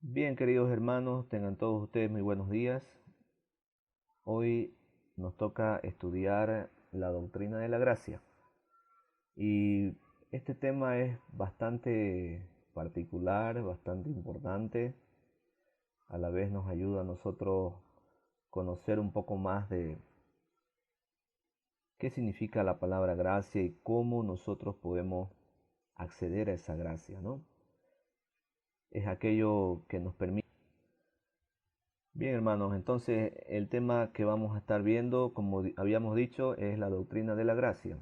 Bien, queridos hermanos, tengan todos ustedes muy buenos días. Hoy nos toca estudiar la doctrina de la gracia. Y este tema es bastante particular, bastante importante. A la vez nos ayuda a nosotros conocer un poco más de qué significa la palabra gracia y cómo nosotros podemos acceder a esa gracia, ¿no? Es aquello que nos permite. Bien, hermanos, entonces el tema que vamos a estar viendo, como habíamos dicho, es la doctrina de la gracia.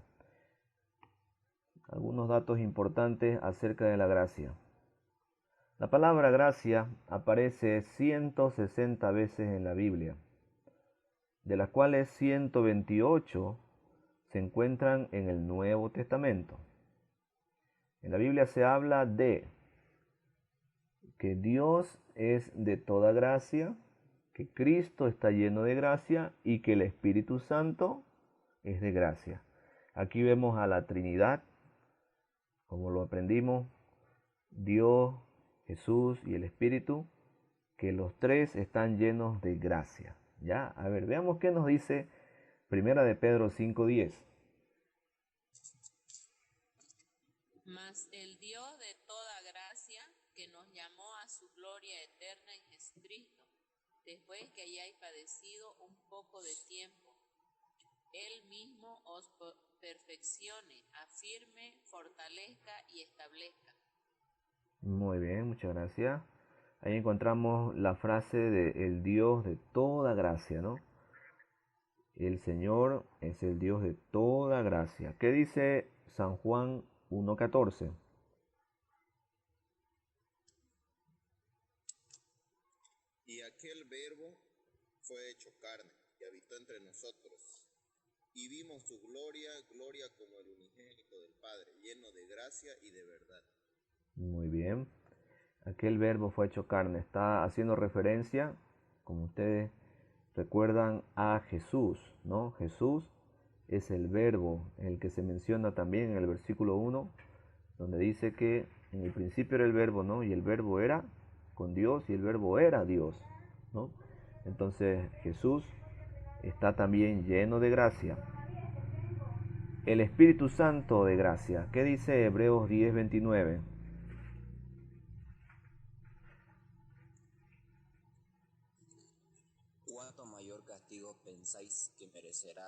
Algunos datos importantes acerca de la gracia. La palabra gracia aparece 160 veces en la Biblia, de las cuales 128 se encuentran en el Nuevo Testamento. En la Biblia se habla de que Dios es de toda gracia, que Cristo está lleno de gracia y que el Espíritu Santo es de gracia. Aquí vemos a la Trinidad, como lo aprendimos, Dios, Jesús y el Espíritu, que los tres están llenos de gracia. Ya, a ver, veamos qué nos dice Primera de Pedro 5:10. Mas el Dios de toda gracia, que nos llamó a su gloria eterna en Jesucristo, después que hayáis padecido un poco de tiempo, Él mismo os perfeccione, afirme, fortalezca y establezca. Muy bien, muchas gracias. Ahí encontramos la frase de el Dios de toda gracia, ¿no? El Señor es el Dios de toda gracia. ¿Qué dice San Juan 1:14? Y aquel verbo fue hecho carne y habitó entre nosotros. Y vimos su gloria, gloria como el unigénito del Padre, lleno de gracia y de verdad. Muy bien. Aquel verbo fue hecho carne. Está haciendo referencia, como ustedes recuerdan, a Jesús, ¿no? Jesús es el verbo, el que se menciona también en el versículo 1, donde dice que en el principio era el verbo, ¿no? Y el verbo era con Dios y el verbo era Dios, ¿no? Entonces Jesús está también lleno de gracia. El Espíritu Santo de gracia. ¿Qué dice Hebreos 10:29? ¿Cuánto mayor castigo pensáis que merecerá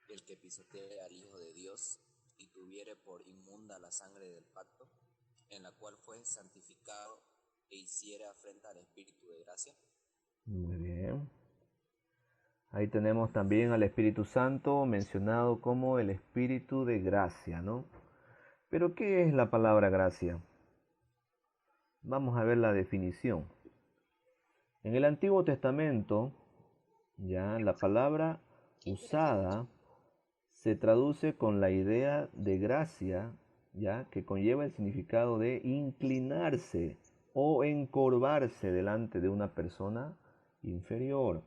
el que pisotee al Hijo de Dios y tuviere por inmunda la sangre del pacto, en la cual fue santificado e hiciere afrenta al Espíritu de gracia? Muy bien. Ahí tenemos también al Espíritu Santo mencionado como el Espíritu de gracia, ¿no? Pero ¿qué es la palabra gracia? Vamos a ver la definición. En el Antiguo Testamento, ya la palabra usada se traduce con la idea de gracia, ya que conlleva el significado de inclinarse o encorvarse delante de una persona inferior,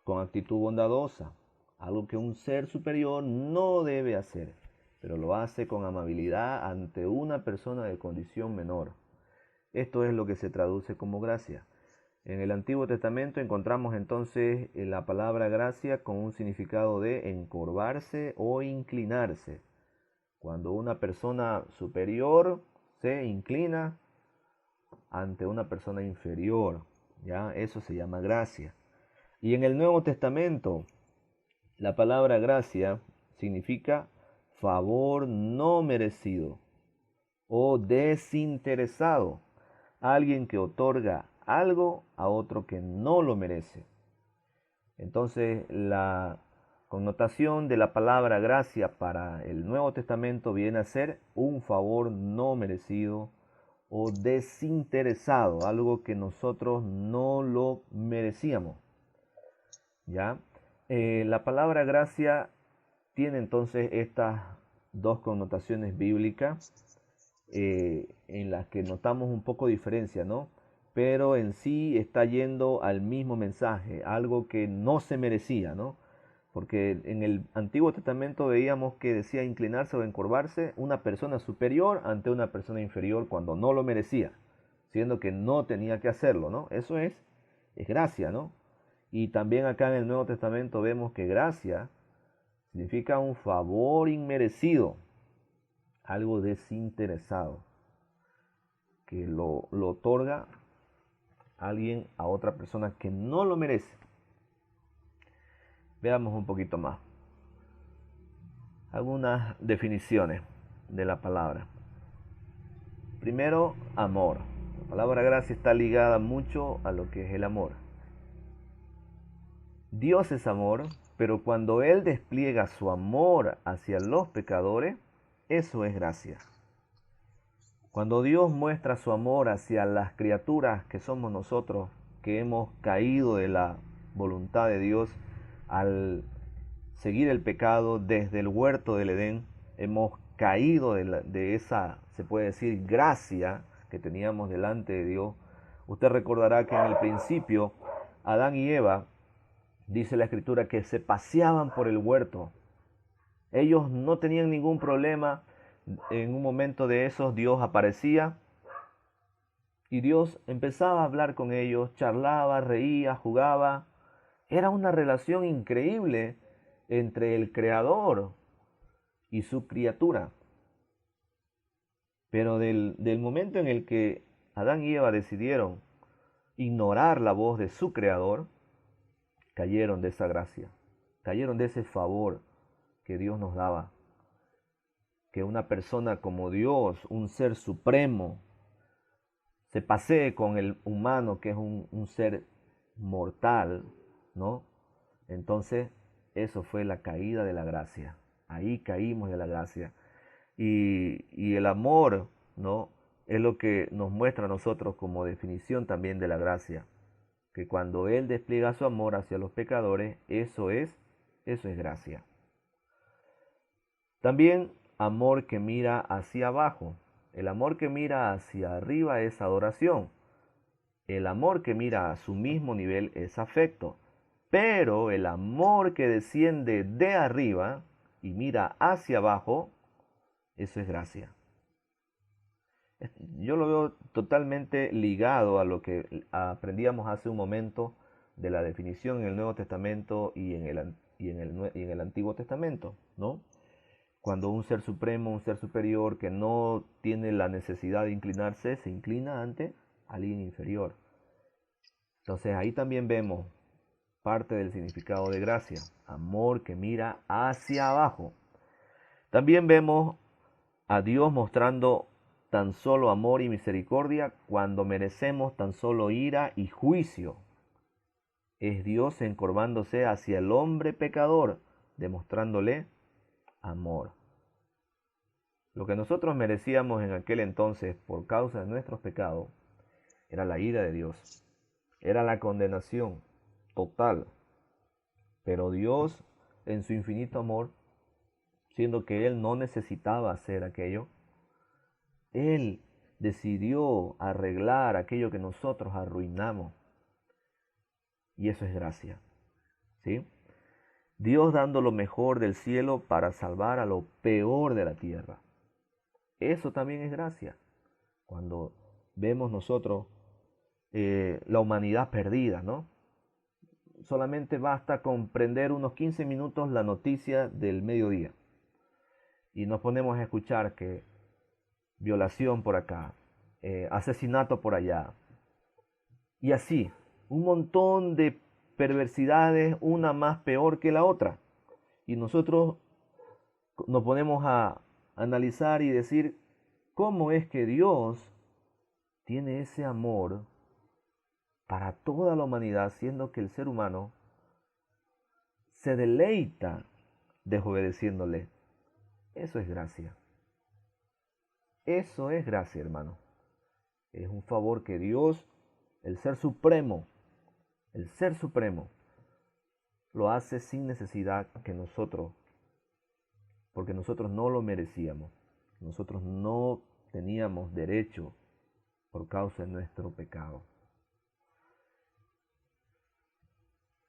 con actitud bondadosa, algo que un ser superior no debe hacer, pero lo hace con amabilidad ante una persona de condición menor. Esto es lo que se traduce como gracia. En el Antiguo Testamento encontramos entonces la palabra gracia con un significado de encorvarse o inclinarse. Cuando una persona superior se inclina ante una persona inferior, ya eso se llama gracia. Y en el Nuevo Testamento, la palabra gracia significa favor no merecido o desinteresado. Alguien que otorga algo a otro que no lo merece. Entonces, la connotación de la palabra gracia para el Nuevo Testamento viene a ser un favor no merecido o desinteresado, algo que nosotros no lo merecíamos. ¿Ya? La palabra gracia tiene entonces estas dos connotaciones bíblicas en las que notamos un poco de diferencia, ¿no? Pero en sí está yendo al mismo mensaje, algo que no se merecía, ¿no? Porque en el Antiguo Testamento veíamos que decía inclinarse o encorvarse una persona superior ante una persona inferior cuando no lo merecía, siendo que no tenía que hacerlo, ¿no? Eso es gracia, ¿no? Y también acá en el Nuevo Testamento vemos que gracia significa un favor inmerecido, algo desinteresado, que lo otorga alguien a otra persona que no lo merece. Veamos un poquito más. Algunas definiciones de la palabra. Primero, amor. La palabra gracia está ligada mucho a lo que es el amor. Dios es amor, pero cuando Él despliega su amor hacia los pecadores, eso es gracia. Cuando Dios muestra su amor hacia las criaturas que somos nosotros, que hemos caído de la voluntad de Dios al seguir el pecado desde el huerto del Edén, hemos caído de esa, se puede decir, gracia que teníamos delante de Dios. Usted recordará que en el principio Adán y Eva, dice la Escritura, que se paseaban por el huerto. Ellos no tenían ningún problema. En un momento de esos Dios aparecía y Dios empezaba a hablar con ellos, charlaba, reía, jugaba. Era una relación increíble entre el Creador y su criatura. Pero del momento en el que Adán y Eva decidieron ignorar la voz de su Creador, cayeron de esa gracia, cayeron de ese favor que Dios nos daba. Que una persona como Dios, un ser supremo, se pasee con el humano, que es un ser mortal, ¿no? Entonces, eso fue la caída de la gracia. Ahí caímos de la gracia. Y el amor, ¿no? Es lo que nos muestra a nosotros como definición también de la gracia. Que cuando Él despliega su amor hacia los pecadores, eso es gracia. También amor que mira hacia abajo. El amor que mira hacia arriba es adoración. El amor que mira a su mismo nivel es afecto. Pero el amor que desciende de arriba y mira hacia abajo, eso es gracia. Yo lo veo totalmente ligado a lo que aprendíamos hace un momento de la definición en el Nuevo Testamento y en el Antiguo Testamento, ¿no? Cuando un ser supremo, un ser superior que no tiene la necesidad de inclinarse, se inclina ante alguien inferior. Entonces ahí también vemos parte del significado de gracia, amor que mira hacia abajo. También vemos a Dios mostrando tan solo amor y misericordia cuando merecemos tan solo ira y juicio. Es Dios encorvándose hacia el hombre pecador, demostrándole amor. Lo que nosotros merecíamos en aquel entonces por causa de nuestros pecados era la ira de Dios, era la condenación total. Pero Dios, en su infinito amor, siendo que Él no necesitaba hacer aquello, Él decidió arreglar aquello que nosotros arruinamos. Y eso es gracia, ¿sí? Dios dando lo mejor del cielo para salvar a lo peor de la tierra. Eso también es gracia. Cuando vemos nosotros la humanidad perdida, ¿no? Solamente basta comprender unos 15 minutos la noticia del mediodía. Y nos ponemos a escuchar que violación por acá, asesinato por allá. Y así, un montón de perversidades, una más peor que la otra. Y nosotros nos ponemos a analizar y decir, ¿cómo es que Dios tiene ese amor para toda la humanidad, siendo que el ser humano se deleita desobedeciéndole? Eso es gracia. Eso es gracia, hermano. Es un favor que Dios, el ser supremo, lo hace sin necesidad que nosotros, porque nosotros no lo merecíamos. Nosotros no teníamos derecho por causa de nuestro pecado.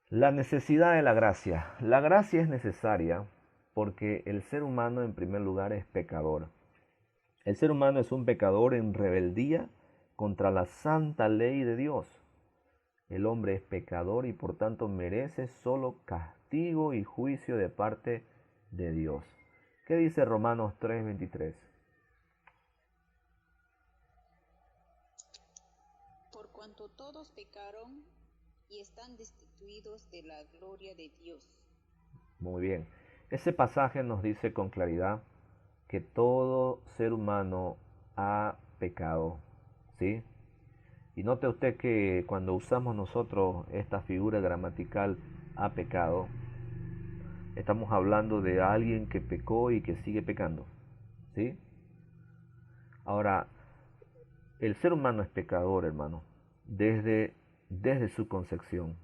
La necesidad de la gracia. La gracia es necesaria porque el ser humano en primer lugar es pecador. El ser humano es un pecador en rebeldía contra la santa ley de Dios. El hombre es pecador y por tanto merece solo castigo y juicio de parte de Dios. ¿Qué dice Romanos 3:23? Por cuanto todos pecaron y están destituidos de la gloria de Dios. Muy bien. Ese pasaje nos dice con claridad que todo ser humano ha pecado, ¿sí? Y note usted que cuando usamos nosotros esta figura gramatical ha pecado, estamos hablando de alguien que pecó y que sigue pecando, ¿sí? Ahora, el ser humano es pecador, hermano, desde su concepción.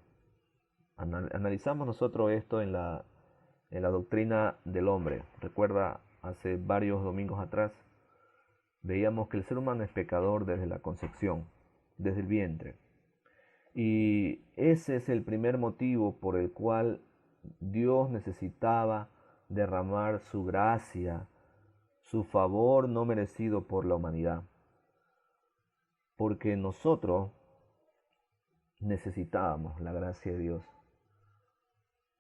Analizamos nosotros esto en la doctrina del hombre. Recuerda, hace varios domingos atrás, veíamos que el ser humano es pecador desde la concepción, desde el vientre. Y ese es el primer motivo por el cual Dios necesitaba derramar su gracia, su favor no merecido por la humanidad. Porque nosotros necesitábamos la gracia de Dios.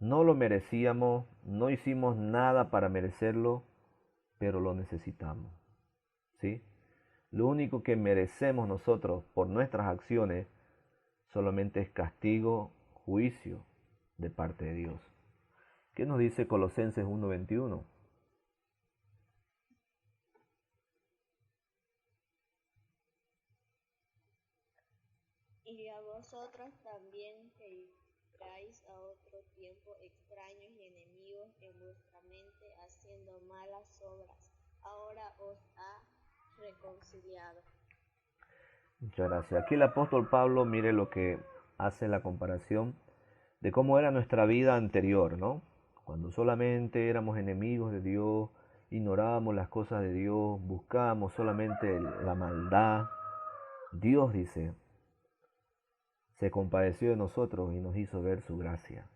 No lo merecíamos, no hicimos nada para merecerlo, pero lo necesitamos, ¿sí? Lo único que merecemos nosotros por nuestras acciones solamente es castigo, juicio de parte de Dios. ¿Qué nos dice Colosenses 1:21? Y a vosotros también que erais a otro tiempo extraños y enemigos en vuestra mente, haciendo malas obras, ahora os ha reconciliado. Muchas gracias. Aquí el apóstol Pablo, mire lo que hace la comparación de cómo era nuestra vida anterior, ¿no? Cuando solamente éramos enemigos de Dios, ignorábamos las cosas de Dios, buscábamos solamente la maldad. Dios, dice, se compadeció de nosotros y nos hizo ver su gracia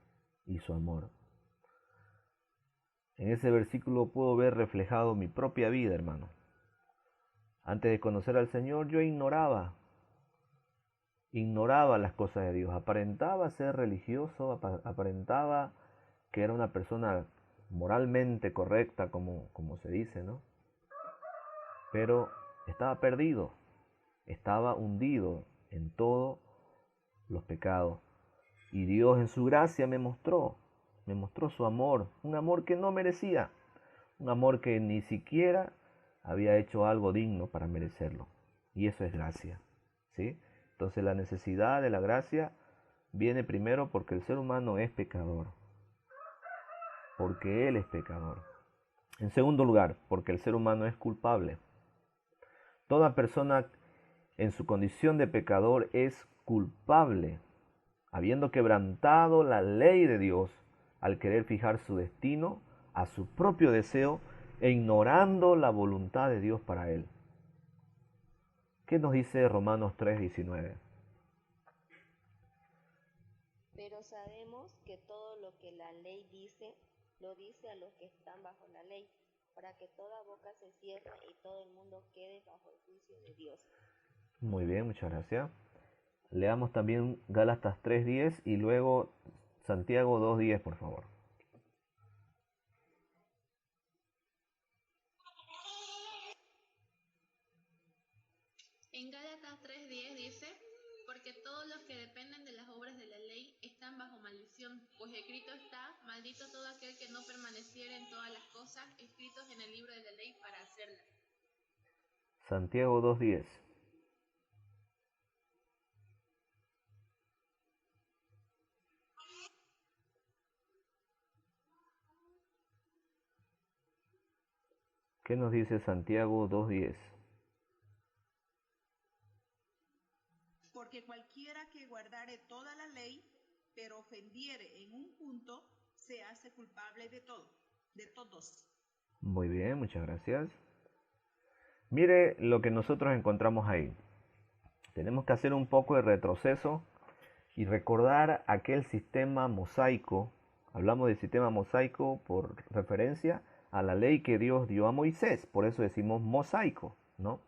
y su amor. En ese versículo puedo ver reflejado mi propia vida, hermano. Antes de conocer al Señor, yo ignoraba las cosas de Dios. Aparentaba ser religioso, aparentaba que era una persona moralmente correcta, como se dice, ¿no? Pero estaba perdido, estaba hundido en todos los pecados. Y Dios en su gracia me mostró su amor, un amor que no merecía, un amor que ni siquiera había hecho algo digno para merecerlo. Y eso es gracia, ¿sí? Entonces la necesidad de la gracia viene primero porque el ser humano es pecador, porque él es pecador. En segundo lugar, porque el ser humano es culpable. Toda persona en su condición de pecador es culpable, habiendo quebrantado la ley de Dios al querer fijar su destino a su propio deseo e ignorando la voluntad de Dios para él. ¿Qué nos dice Romanos 3:19? Pero sabemos que todo lo que la ley dice, lo dice a los que están bajo la ley, para que toda boca se cierre y todo el mundo quede bajo el juicio de Dios. Muy bien, muchas gracias. Leamos también Gálatas 3:10 y luego Santiago 2:10, por favor. En Gálatas 3:10 dice, porque todos los que dependen de las obras de la ley están bajo maldición, pues escrito está, maldito todo aquel que no permaneciera en todas las cosas escritos en el libro de la ley para hacerlas. Santiago 2:10. ¿Qué nos dice Santiago 2:10? Porque cualquiera que guardare toda la ley, pero ofendiere en un punto, se hace culpable de todo, de todos. Muy bien, muchas gracias. Mire lo que nosotros encontramos ahí. Tenemos que hacer un poco de retroceso y recordar aquel sistema mosaico. Hablamos del sistema mosaico por referencia a la ley que Dios dio a Moisés, por eso decimos mosaico, ¿no?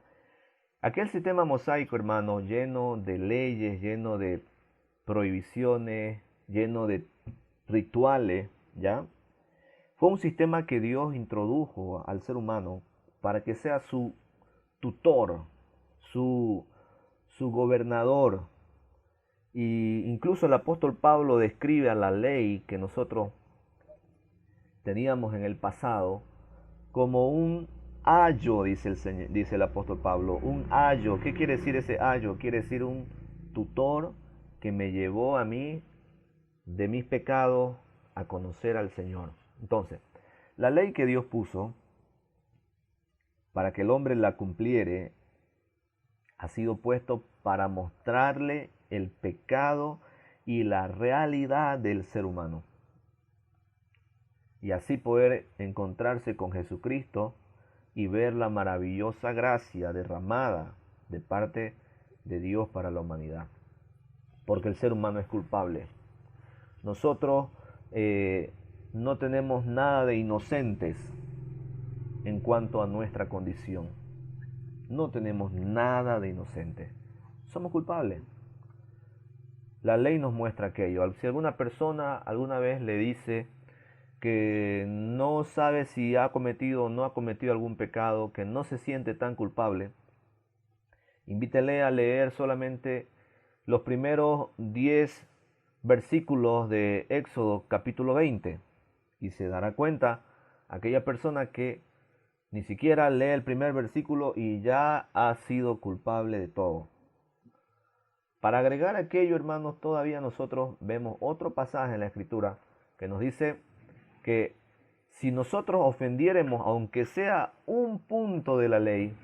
Aquel sistema mosaico, hermano, lleno de leyes, lleno de prohibiciones, lleno de rituales, ¿ya? Fue un sistema que Dios introdujo al ser humano para que sea su tutor, su, su gobernador. Y incluso el apóstol Pablo describe a la ley que nosotros teníamos en el pasado como un ayo, dice el apóstol Pablo, un ayo. ¿Qué quiere decir ese ayo? Quiere decir un tutor que me llevó a mí de mis pecados a conocer al Señor. Entonces, la ley que Dios puso para que el hombre la cumpliere ha sido puesto para mostrarle el pecado y la realidad del ser humano. Y así poder encontrarse con Jesucristo y ver la maravillosa gracia derramada de parte de Dios para la humanidad. Porque el ser humano es culpable. Nosotros no tenemos nada de inocentes en cuanto a nuestra condición. No tenemos nada de inocentes. Somos culpables. La ley nos muestra aquello. Si alguna persona alguna vez le dice que no sabe si ha cometido o no ha cometido algún pecado, que no se siente tan culpable, invítele a leer solamente los primeros 10 versículos de Éxodo capítulo 20 y se dará cuenta aquella persona que ni siquiera lee el primer versículo y ya ha sido culpable de todo. Para agregar aquello, hermanos, todavía nosotros vemos otro pasaje en la Escritura que nos dice que si nosotros ofendiéramos, aunque sea un punto de la ley,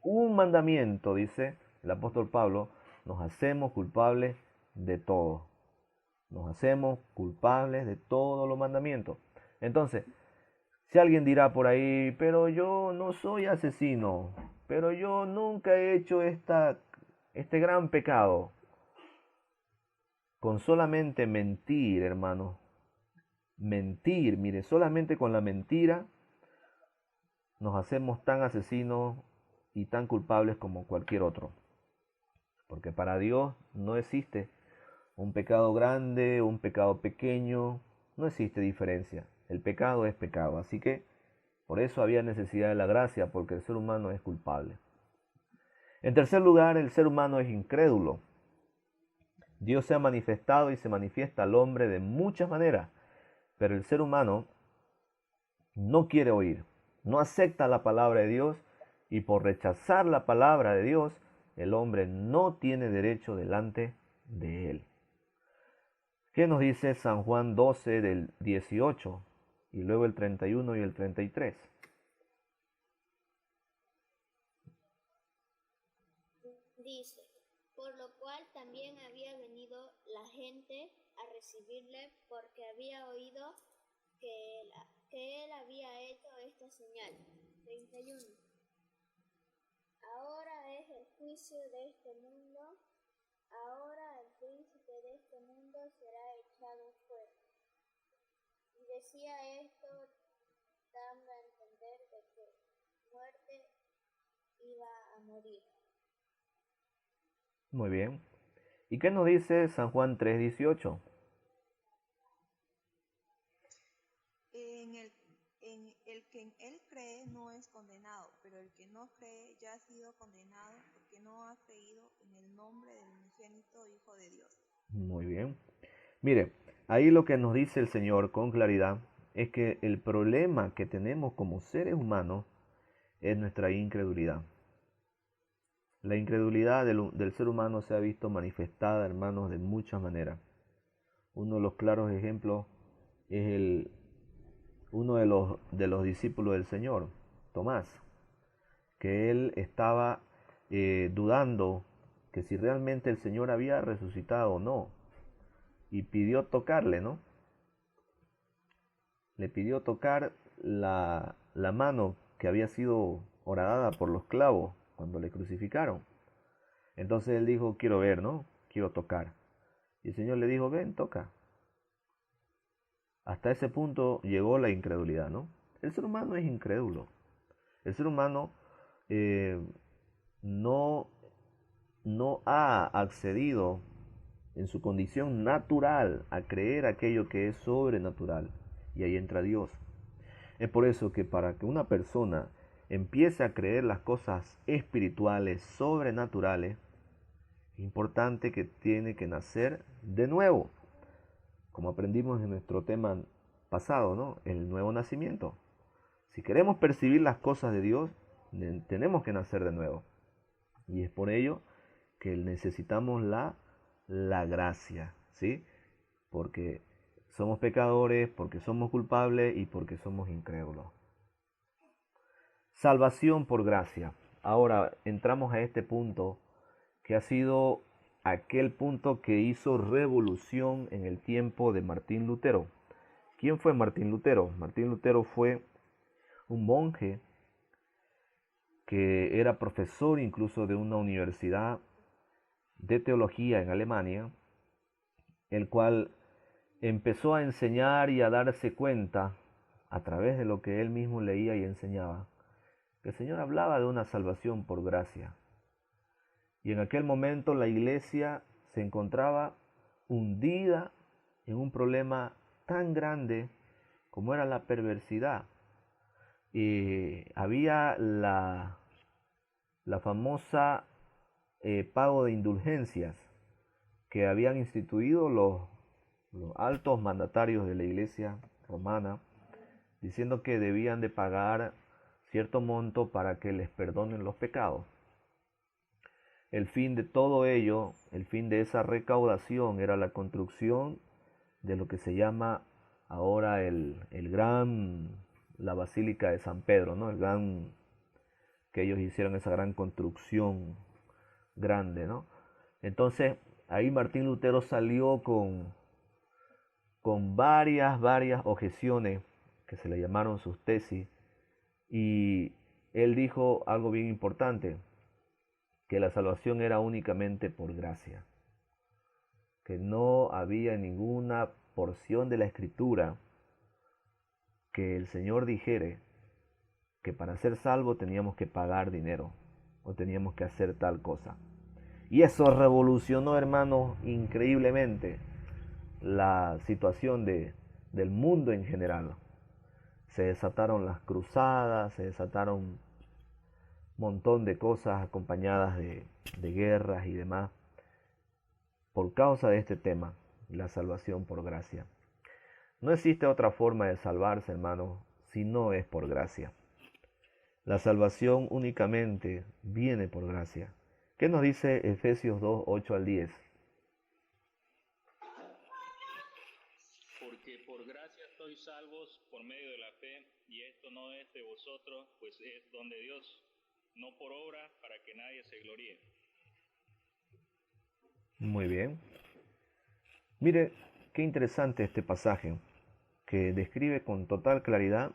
un mandamiento, dice el apóstol Pablo, nos hacemos culpables de todo. Nos hacemos culpables de todos los mandamientos. Entonces, si alguien dirá por ahí, pero yo no soy asesino, pero yo nunca he hecho este gran pecado. Con solamente mentir, hermano, mentir, mire, solamente con la mentira nos hacemos tan asesinos y tan culpables como cualquier otro. Porque para Dios no existe un pecado grande, un pecado pequeño, no existe diferencia. El pecado es pecado, así que por eso había necesidad de la gracia, porque el ser humano es culpable. En tercer lugar, el ser humano es incrédulo. Dios se ha manifestado y se manifiesta al hombre de muchas maneras, pero el ser humano no quiere oír, no acepta la palabra de Dios y por rechazar la palabra de Dios, el hombre no tiene derecho delante de él. ¿Qué nos dice San Juan 12 del 18 y luego el 31 y el 33? Dice, por lo cual también había venido la gente a recibirle porque había oído que él había hecho esta señal. 31. Ahora es el juicio de este mundo. Ahora el príncipe de este mundo será echado fuera. Y decía esto dando a entender de que muerte iba a morir. Muy bien. ¿Y qué nos dice San Juan 3:18? El que en él cree no es condenado, pero el que no cree ya ha sido condenado porque no ha creído en el nombre del unigénito Hijo de Dios. Muy bien. Mire, ahí lo que nos dice el Señor con claridad es que el problema que tenemos como seres humanos es nuestra incredulidad. La incredulidad del ser humano se ha visto manifestada, hermanos, de muchas maneras. Uno de los claros ejemplos es uno de los discípulos del Señor, Tomás, que él estaba dudando que si realmente el Señor había resucitado o no, y pidió tocarle, ¿no? Le pidió tocar la mano que había sido horadada por los clavos cuando le crucificaron. Entonces él dijo, quiero ver, ¿no? Quiero tocar. Y el Señor le dijo, ven, toca. Hasta ese punto llegó la incredulidad, ¿no? El ser humano es incrédulo. El ser humano no, no ha accedido en su condición natural a creer aquello que es sobrenatural. Y ahí entra Dios. Es por eso que para que una persona empiece a creer las cosas espirituales, sobrenaturales, es importante que tiene que nacer de nuevo, como aprendimos en nuestro tema pasado, ¿no? El nuevo nacimiento. Si queremos percibir las cosas de Dios, tenemos que nacer de nuevo. Y es por ello que necesitamos la gracia, ¿sí? Porque somos pecadores, porque somos culpables y porque somos incrédulos. Salvación por gracia. Ahora entramos a este punto que ha sido aquel punto que hizo revolución en el tiempo de Martín Lutero. ¿Quién fue Martín Lutero? Martín Lutero fue un monje que era profesor incluso de una universidad de teología en Alemania, el cual empezó a enseñar y a darse cuenta a través de lo que él mismo leía y enseñaba, que el Señor hablaba de una salvación por gracia. Y en aquel momento la iglesia se encontraba hundida en un problema tan grande como era la perversidad. Y había la famosa pago de indulgencias que habían instituido los altos mandatarios de la iglesia romana, diciendo que debían de pagar cierto monto para que les perdonen los pecados. El fin de todo ello, el fin de esa recaudación era la construcción de lo que se llama ahora la Basílica de San Pedro, ¿no? Que ellos hicieron esa gran construcción grande, ¿no? Entonces, ahí Martín Lutero salió con varias objeciones que se le llamaron sus tesis, y él dijo algo bien importante, que la salvación era únicamente por gracia, que no había ninguna porción de la Escritura que el Señor dijere que para ser salvo teníamos que pagar dinero o teníamos que hacer tal cosa. Y eso revolucionó, hermanos, increíblemente la situación del mundo en general. Se desataron las cruzadas, se desataron un montón de cosas acompañadas de guerras y demás por causa de este tema, la salvación por gracia. No existe otra forma de salvarse, hermanos, si no es por gracia. La salvación únicamente viene por gracia. ¿Qué nos dice Efesios 2, 8 al 10? Porque por gracia sois salvos por medio de la fe, y esto no es de vosotros, pues es don de Dios, no por obra, para que nadie se gloríe. Muy bien. Mire, qué interesante este pasaje, que describe con total claridad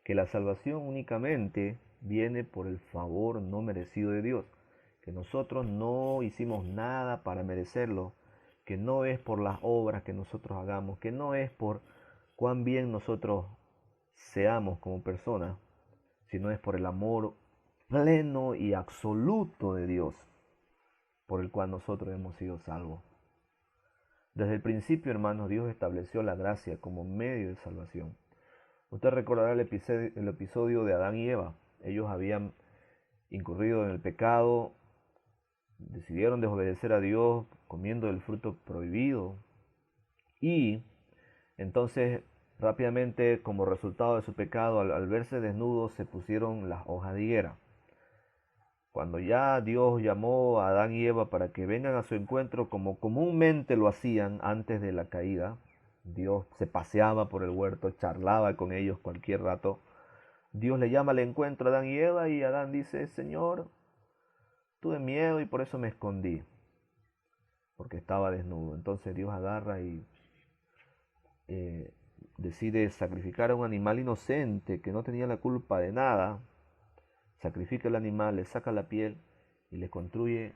que la salvación únicamente viene por el favor no merecido de Dios, que nosotros no hicimos nada para merecerlo, que no es por las obras que nosotros hagamos, que no es por cuán bien nosotros seamos como personas, sino es por el amor pleno y absoluto de Dios, por el cual nosotros hemos sido salvos. Desde el principio, hermanos, Dios estableció la gracia como medio de salvación. Usted recordará el episodio de Adán y Eva. Ellos habían incurrido en el pecado, decidieron desobedecer a Dios comiendo el fruto prohibido, y entonces rápidamente, como resultado de su pecado, al verse desnudos, se pusieron las hojas de higuera. Cuando ya Dios llamó a Adán y Eva para que vengan a su encuentro, como comúnmente lo hacían antes de la caída, Dios se paseaba por el huerto, charlaba con ellos cualquier rato. Dios le llama al encuentro a Adán y Eva, y Adán dice: Señor, tuve miedo y por eso me escondí, porque estaba desnudo. Entonces Dios agarra y decide sacrificar a un animal inocente que no tenía la culpa de nada. Sacrifica el animal, le saca la piel y le construye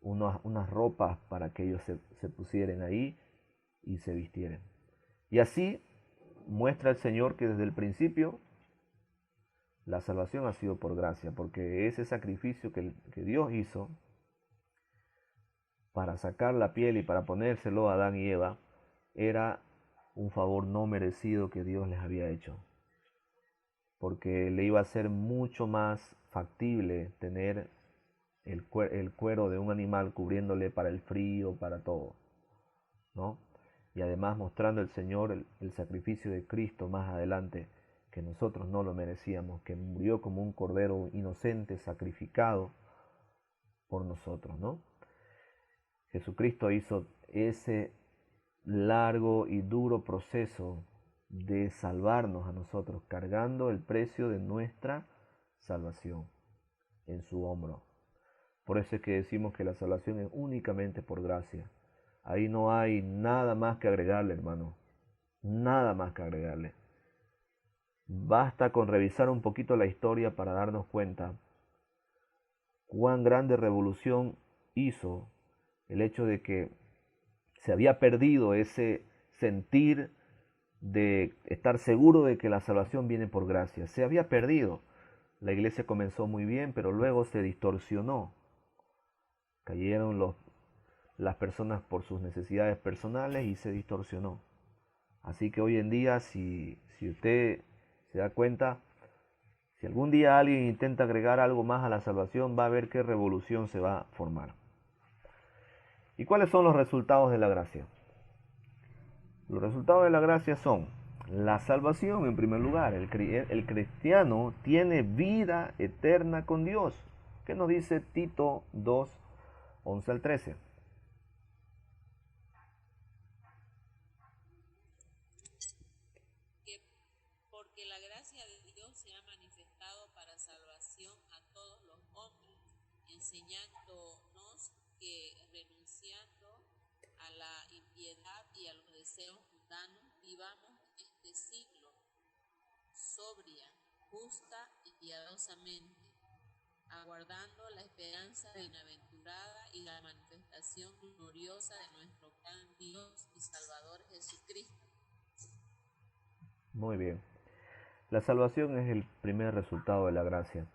unas ropas para que ellos se pusieran ahí y se vistieran. Y así muestra el Señor que desde el principio La salvación ha sido por gracia, porque ese sacrificio que Dios hizo para sacar la piel y para ponérselo a Adán y Eva, era un favor no merecido que Dios les había hecho, porque le iba a ser mucho más factible tener el cuero de un animal cubriéndole para el frío, para todo, ¿no? Y además mostrando el Señor el sacrificio de Cristo más adelante, que nosotros no lo merecíamos, que murió como un cordero inocente sacrificado por nosotros, ¿no? Jesucristo hizo ese largo y duro proceso de salvarnos a nosotros, cargando el precio de nuestra salvación en su hombro. Por eso es que decimos que la salvación es únicamente por gracia. Ahí no hay nada más que agregarle, hermano. Nada más que agregarle. Basta con revisar un poquito la historia para darnos cuenta cuán grande revolución hizo el hecho de que se había perdido ese sentir de estar seguro de que la salvación viene por gracia. Se había perdido. La iglesia comenzó muy bien, pero luego se distorsionó. Cayeron las personas por sus necesidades personales y se distorsionó. Así que hoy en día, si usted se da cuenta, si algún día alguien intenta agregar algo más a la salvación, va a ver qué revolución se va a formar. ¿Y cuáles son los resultados de la gracia? Los resultados de la gracia son la salvación en primer lugar. El cristiano tiene vida eterna con Dios. ¿Qué nos dice Tito 2, 11 al 13? Porque la gracia de Dios se ha manifestado para salvación a todos los hombres, enseñándonos que renunciando a la impiedad y a los deseos mundanos, vivamos en este siglo sobria, justa y piadosamente, aguardando la esperanza bienaventurada y la manifestación gloriosa de nuestro gran Dios y Salvador Jesucristo. Muy bien. La salvación es el primer resultado de la gracia.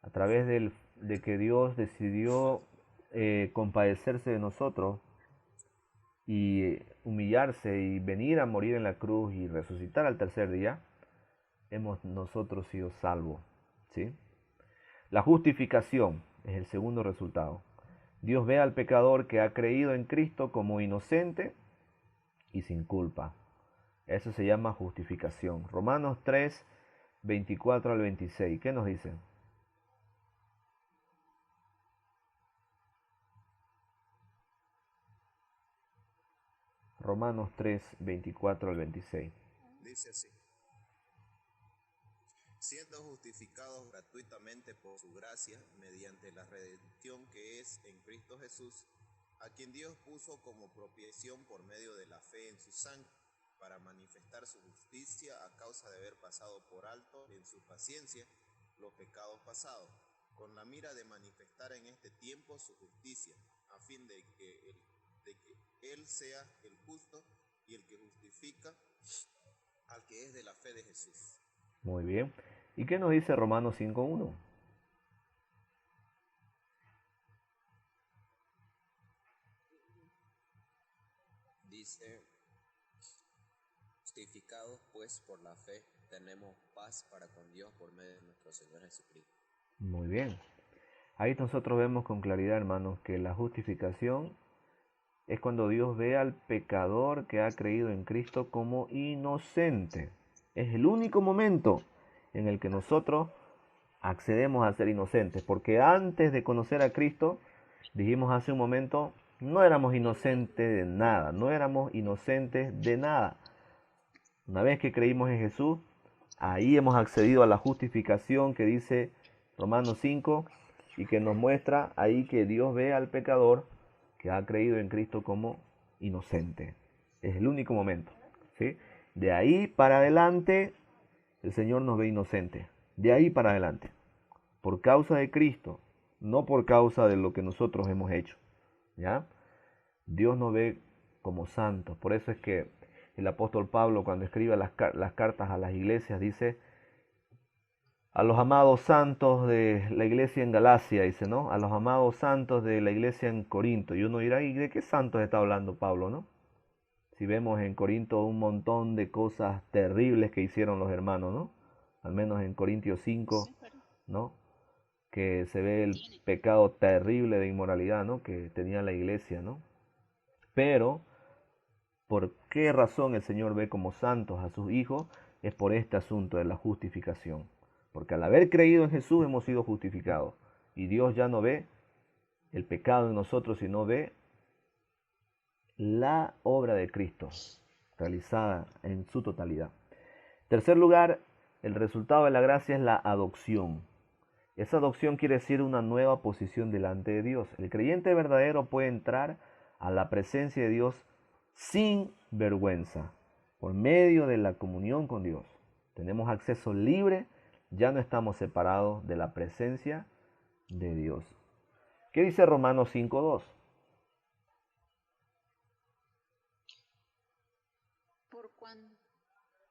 A través de que Dios decidió compadecerse de nosotros y humillarse y venir a morir en la cruz y resucitar al tercer día, hemos nosotros sido salvos, ¿sí? La justificación es el segundo resultado. Dios ve al pecador que ha creído en Cristo como inocente y sin culpa. Eso se llama justificación. Romanos 3, 24 al 26. ¿Qué nos dice? Romanos 3, 24 al 26. Dice así: siendo justificados gratuitamente por su gracia, mediante la redención que es en Cristo Jesús, a quien Dios puso como propiciación por medio de la fe en su sangre, para manifestar su justicia a causa de haber pasado por alto en su paciencia los pecados pasados, con la mira de manifestar en este tiempo su justicia, a fin de que Él sea el justo y el que justifica al que es de la fe de Jesús. Muy bien. ¿Y qué nos dice Romanos 5.1? Dice: justificados pues por la fe, tenemos paz para con Dios por medio de nuestro Señor Jesucristo. Muy bien. Ahí nosotros vemos con claridad, hermanos, que la justificación es cuando Dios ve al pecador que ha creído en Cristo como inocente. Es el único momento en el que nosotros accedemos a ser inocentes, porque antes de conocer a Cristo, dijimos hace un momento, no éramos inocentes de nada, no éramos inocentes de nada. Una vez que creímos en Jesús, ahí hemos accedido a la justificación que dice Romanos 5 y que nos muestra ahí que Dios ve al pecador que ha creído en Cristo como inocente. Es el único momento, ¿sí? De ahí para adelante, el Señor nos ve inocente. De ahí para adelante. Por causa de Cristo, no por causa de lo que nosotros hemos hecho, ¿ya? Dios nos ve como santos. Por eso es que el apóstol Pablo, cuando escribe las cartas a las iglesias, dice a los amados santos de la iglesia en Galacia, dice, ¿no? A los amados santos de la iglesia en Corinto. Y uno dirá, ¿y de qué santos está hablando Pablo, no? Si vemos en Corinto un montón de cosas terribles que hicieron los hermanos, ¿no? Al menos en Corintios 5, ¿no? Que se ve el pecado terrible de inmoralidad, ¿no? Que tenía la iglesia, ¿no? Pero, ¿por qué razón el Señor ve como santos a sus hijos? Es por este asunto de la justificación. Porque al haber creído en Jesús hemos sido justificados. Y Dios ya no ve el pecado en nosotros, sino ve la obra de Cristo realizada en su totalidad. En tercer lugar, el resultado de la gracia es la adopción. Esa adopción quiere decir una nueva posición delante de Dios. El creyente verdadero puede entrar a la presencia de Dios sin vergüenza, por medio de la comunión con Dios. Tenemos acceso libre, ya no estamos separados de la presencia de Dios. ¿Qué dice Romanos 5:2?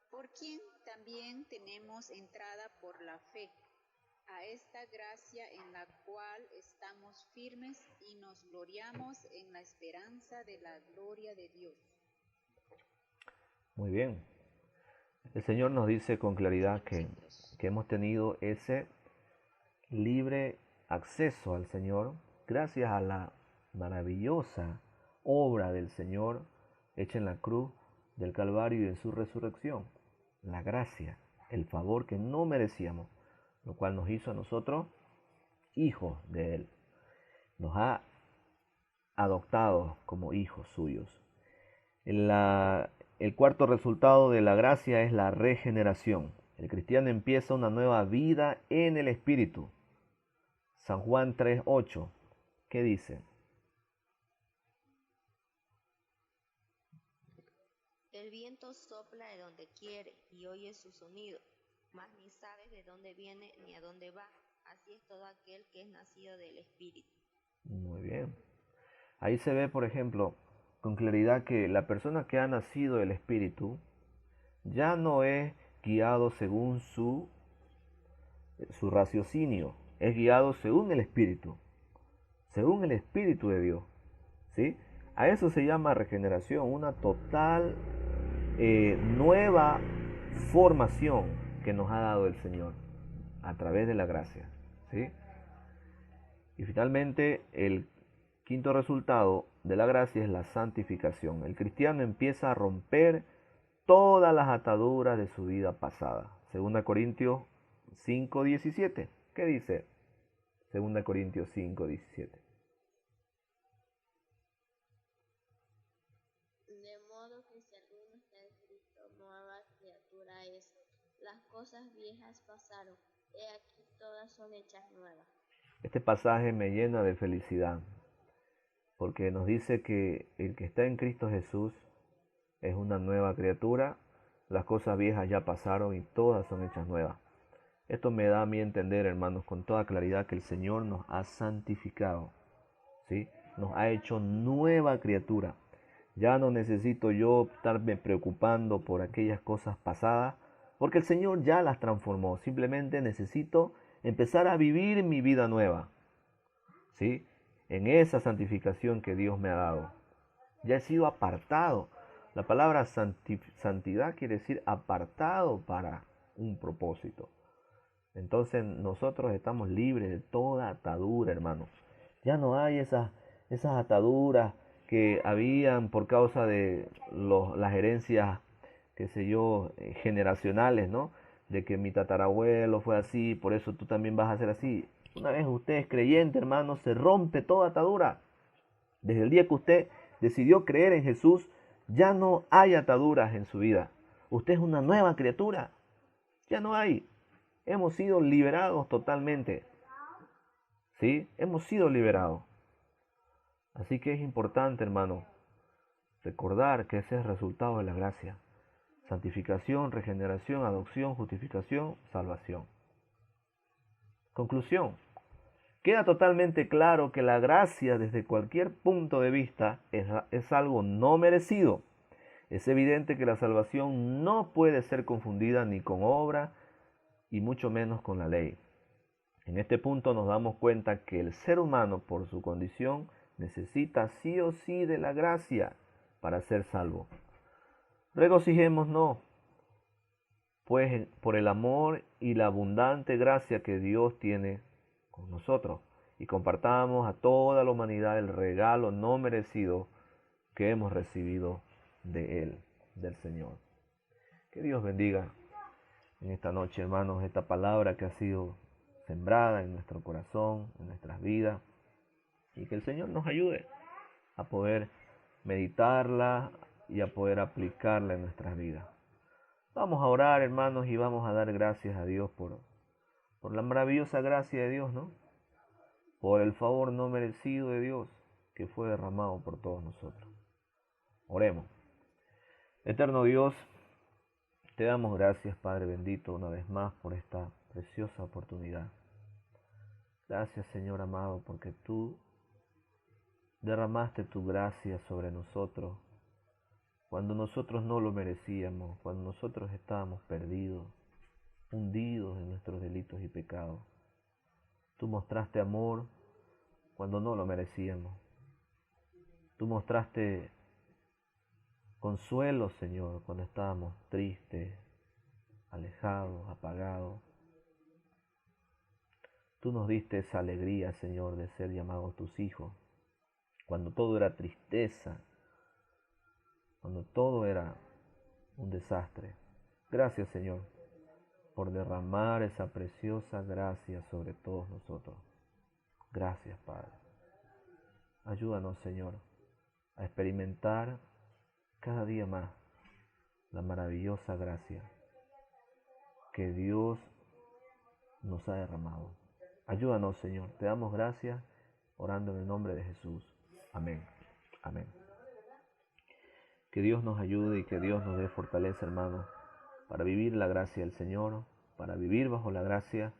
Por quien también tenemos entrada por la fe a esta gracia en la cual estamos firmes y nos gloriamos en la esperanza de la gloria de Dios. Muy bien. El Señor nos dice con claridad que hemos tenido ese libre acceso al Señor gracias a la maravillosa obra del Señor hecha en la cruz del Calvario y en su resurrección. La gracia, el favor que no merecíamos, lo cual nos hizo a nosotros hijos de Él. Nos ha adoptado como hijos suyos. El cuarto resultado de la gracia es la regeneración. El cristiano empieza una nueva vida en el Espíritu. San Juan 3:8, ¿qué dice? El viento sopla de donde quiere y oyes su sonido, mas ni sabes de dónde viene ni a dónde va. Así es todo aquel que es nacido del Espíritu. Muy bien. Ahí se ve, por ejemplo, con claridad que la persona que ha nacido del Espíritu ya no es guiado según su raciocinio, es guiado según el Espíritu de Dios, ¿sí? A eso se llama regeneración, una total nueva formación que nos ha dado el Señor a través de la gracia, ¿sí? Y finalmente, el quinto resultado de la gracia es la santificación. El cristiano empieza a romper todas las ataduras de su vida pasada. 2 Corintios 5:17. ¿Qué dice 2 Corintios 5:17? De modo que si alguno está en Cristo, nueva criatura es. Las cosas viejas pasaron, he aquí todas son hechas nuevas. Este pasaje me llena de felicidad, porque nos dice que el que está en Cristo Jesús es una nueva criatura, las cosas viejas ya pasaron y todas son hechas nuevas. Esto me da a mí entender, hermanos, con toda claridad que el Señor nos ha santificado, ¿sí? Nos ha hecho nueva criatura. Ya no necesito yo estarme preocupando por aquellas cosas pasadas, porque el Señor ya las transformó. Simplemente necesito empezar a vivir mi vida nueva, ¿sí? En esa santificación que Dios me ha dado. Ya he sido apartado. La palabra santidad quiere decir apartado para un propósito. Entonces nosotros estamos libres de toda atadura, hermanos. Ya no hay esas ataduras que habían por causa de las herencias, qué sé yo, generacionales, ¿no? De que mi tatarabuelo fue así, por eso tú también vas a ser así. Una vez usted es creyente, hermano, se rompe toda atadura. Desde el día que usted decidió creer en Jesús, ya no hay ataduras en su vida. Usted es una nueva criatura. Ya no hay. Hemos sido liberados totalmente. ¿Sí? Hemos sido liberados. Así que es importante, hermano, recordar que ese es el resultado de la gracia. Santificación, regeneración, adopción, justificación, salvación. Conclusión. Queda totalmente claro que la gracia desde cualquier punto de vista es algo no merecido. Es evidente que la salvación no puede ser confundida ni con obra y mucho menos con la ley. En este punto nos damos cuenta que el ser humano, por su condición, necesita sí o sí de la gracia para ser salvo. Regocijémonos, pues, por el amor y la abundante gracia que Dios tiene con nosotros, y compartamos a toda la humanidad el regalo no merecido que hemos recibido de Él, del Señor. Que Dios bendiga en esta noche, hermanos, esta palabra que ha sido sembrada en nuestro corazón, en nuestras vidas, y que el Señor nos ayude a poder meditarla y a poder aplicarla en nuestras vidas. Vamos a orar, hermanos, y vamos a dar gracias a Dios por la maravillosa gracia de Dios, ¿no? Por el favor no merecido de Dios que fue derramado por todos nosotros. Oremos. Eterno Dios, te damos gracias, Padre bendito, una vez más por esta preciosa oportunidad. Gracias, Señor amado, porque tú derramaste tu gracia sobre nosotros cuando nosotros no lo merecíamos, cuando nosotros estábamos perdidos, hundidos en nuestros delitos y pecados. Tú mostraste amor cuando no lo merecíamos. Tú mostraste consuelo, Señor, cuando estábamos tristes, alejados, apagados. Tú nos diste esa alegría, Señor, de ser llamados tus hijos, cuando todo era tristeza, cuando todo era un desastre. Gracias, Señor, por derramar esa preciosa gracia sobre todos nosotros. Gracias, Padre. Ayúdanos, Señor, a experimentar cada día más la maravillosa gracia que Dios nos ha derramado. Ayúdanos, Señor. Te damos gracias orando en el nombre de Jesús. Amén. Amén. Que Dios nos ayude y que Dios nos dé fortaleza, hermanos, para vivir la gracia del Señor, para vivir bajo la gracia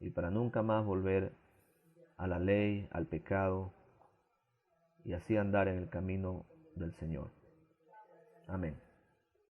y para nunca más volver a la ley, al pecado y así andar en el camino del Señor. Amén.